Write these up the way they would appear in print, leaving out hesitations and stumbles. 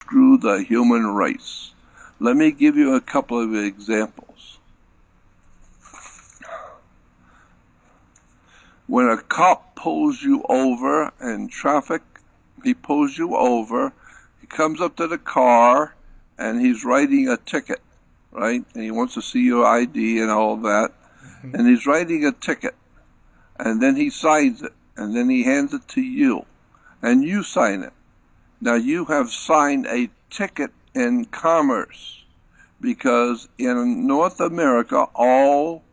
screw the human race. Let me give you a couple of examples. When a cop pulls you over in traffic, he pulls you over, he comes up to the car, and he's writing a ticket, right? And he wants to see your ID and all that. And he's writing a ticket. And then he signs it. And then he hands it to you. And you sign it. Now you have signed a ticket in commerce. Because in North America, all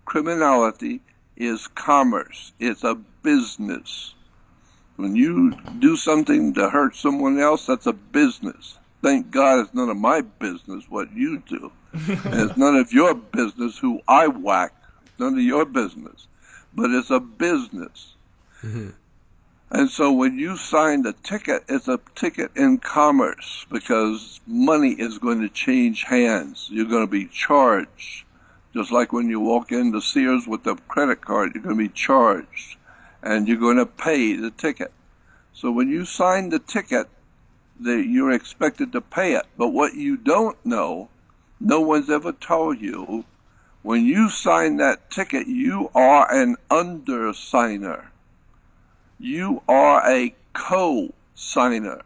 criminality is commerce. It's a business. When you do something to hurt someone else, that's a business. Thank God it's none of my business what you do. And it's none of your business who I whack. It's none of your business. But it's a business. Mm-hmm. And so when you sign the ticket, it's a ticket in commerce because money is going to change hands. You're going to be charged. Just like when you walk into Sears with a credit card, you're going to be charged. And you're going to pay the ticket. So when you sign the ticket, you're expected to pay it. But what you don't know, no one's ever told you, when you sign that ticket, you are an undersigner. You are a co-signer.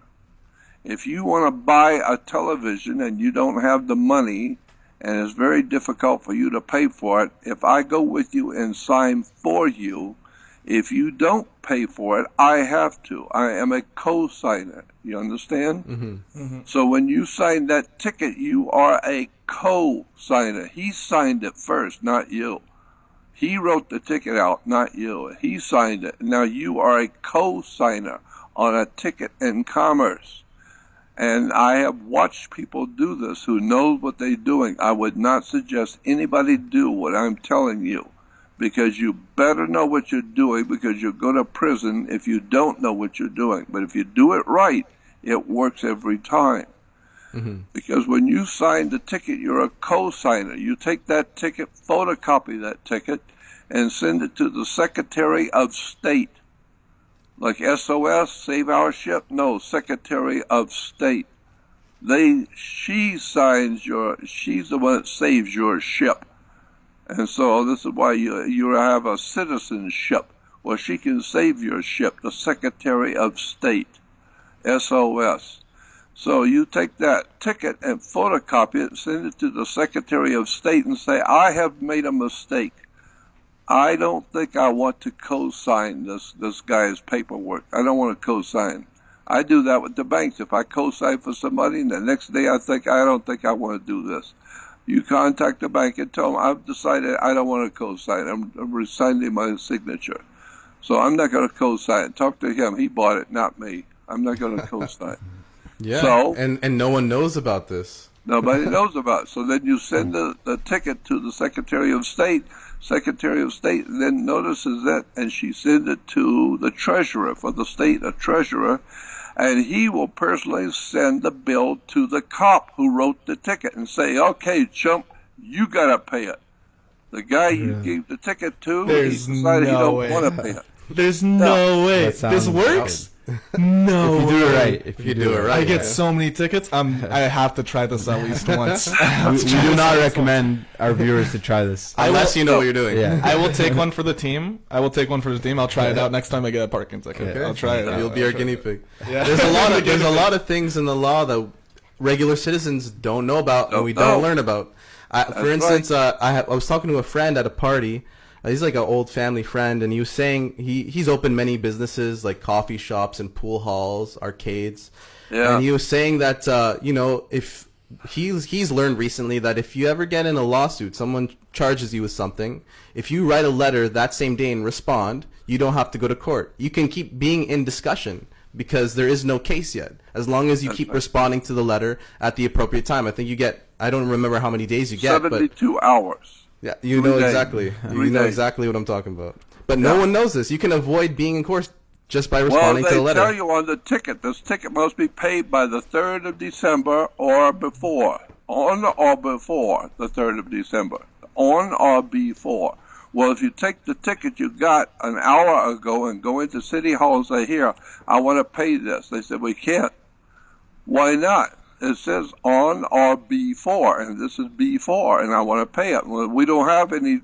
If you want to buy a television and you don't have the money, and it's very difficult for you to pay for it, if I go with you and sign for you, if you don't pay for it, I have to. I am a co-signer. You understand? Mm-hmm. Mm-hmm. So when you sign that ticket, you are a co-signer. He signed it first, not you. He wrote the ticket out, not you. He signed it. Now you are a co-signer on a ticket in commerce. And I have watched people do this who knows what they're doing. I would not suggest anybody do what I'm telling you. Because you better know what you're doing because you'll go to prison if you don't know what you're doing. But if you do it right, it works every time. Mm-hmm. Because when you sign the ticket, you're a co-signer. You take that ticket, photocopy that ticket, and send it to the Secretary of State. Like SOS, Save Our Ship? No, Secretary of State. She's the one that saves your ship. And so this is why you have a citizenship, where she can save your ship, the Secretary of State, SOS. So you take that ticket and photocopy it and send it to the Secretary of State and say, I have made a mistake. I don't think I want to co-sign this guy's paperwork. I don't want to co-sign. I do that with the banks. If I co-sign for somebody and the next day I don't think I want to do this. You contact the bank and tell them, I've decided I don't want to co-sign. I'm resigning my signature. So I'm not going to co-sign. Talk to him. He bought it, not me. I'm not going to co-sign. Yeah, so, and no one knows about this. Nobody knows about it. So then you send the ticket to the Secretary of State. Secretary of State then notices it, and she sends it to the treasurer for the state, a treasurer, and he will personally send the bill to the cop who wrote the ticket and say, okay, chump, you got to pay it. The guy you gave the ticket to, he decided he don't want to pay it. There's no way. This works? No. If you do it right. I get so many tickets. I have to try this at least once. We do not recommend our viewers to try this. Unless you know what you're doing. Yeah. I will take one for the team. I'll try it out next time I get a parking ticket. Okay? I'll try it out. You'll be our guinea pig. Yeah. There's a lot of things in the law that regular citizens don't know about and we don't learn about. For instance, I was talking to a friend at a party. He's like an old family friend, and he was saying he's opened many businesses like coffee shops and pool halls, arcades. Yeah. And he was saying that if he's learned recently that if you ever get in a lawsuit, someone charges you with something, if you write a letter that same day and respond, you don't have to go to court. You can keep being in discussion because there is no case yet. As long as you keep responding to the letter at the appropriate time. I think you get, I don't remember how many days you get. 72 hours. Yeah, you know exactly. You know exactly what I'm talking about. But no one knows this. You can avoid being in court just by responding to the letter. Well, they tell you on the ticket, this ticket must be paid by the 3rd of December or before. On or before the 3rd of December. On or before. Well, if you take the ticket you got an hour ago and go into City Hall and say, here, I want to pay this. They said, we can't. Why not? It says on or before, and this is before, and I want to pay it. Well, we don't have any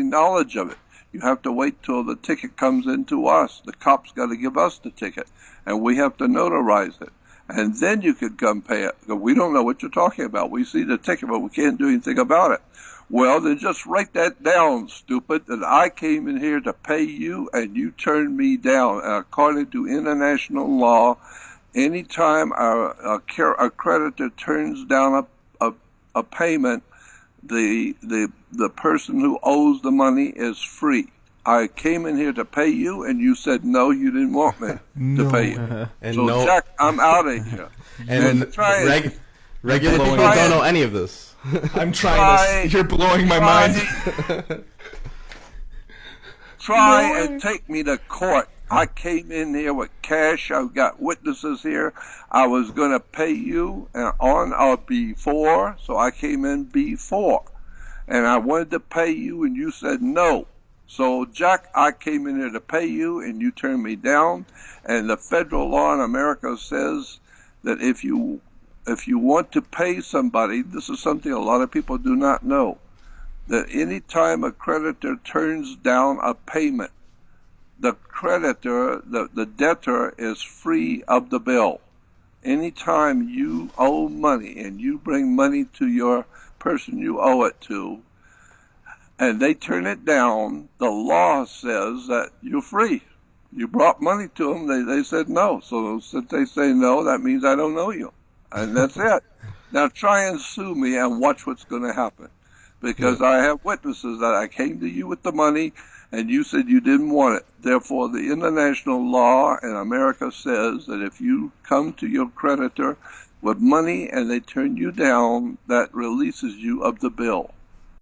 knowledge of it. You have to wait till the ticket comes into us. The cop's got to give us the ticket, and we have to notarize it. And then you can come pay it. We don't know what you're talking about. We see the ticket, but we can't do anything about it. Well, then just write that down, stupid, that I came in here to pay you and you turned me down. And according to international law, anytime a creditor turns down a payment, the person who owes the money is free. I came in here to pay you, and you said no, you didn't want me to pay you. And so, no, Jack, I'm out of here. and regular people don't know any of this. I'm trying this. You're blowing my mind. Try and take me to court. I came in here with cash. I've got witnesses here. I was going to pay you on or before, so I came in before. And I wanted to pay you, and you said no. So, Jack, I came in here to pay you, and you turned me down. And the federal law in America says that if you want to pay somebody, this is something a lot of people do not know, that any time a creditor turns down a payment, the creditor, the debtor, is free of the bill. Anytime you owe money and you bring money to your person you owe it to, and they turn it down, the law says that you're free. You brought money to them, they said no. So since they say no, that means I don't know you. And that's it. Now try and sue me and watch what's going to happen. Because I have witnesses that I came to you with the money and you said you didn't want it. Therefore, the international law in America says that if you come to your creditor with money and they turn you down, that releases you of the bill.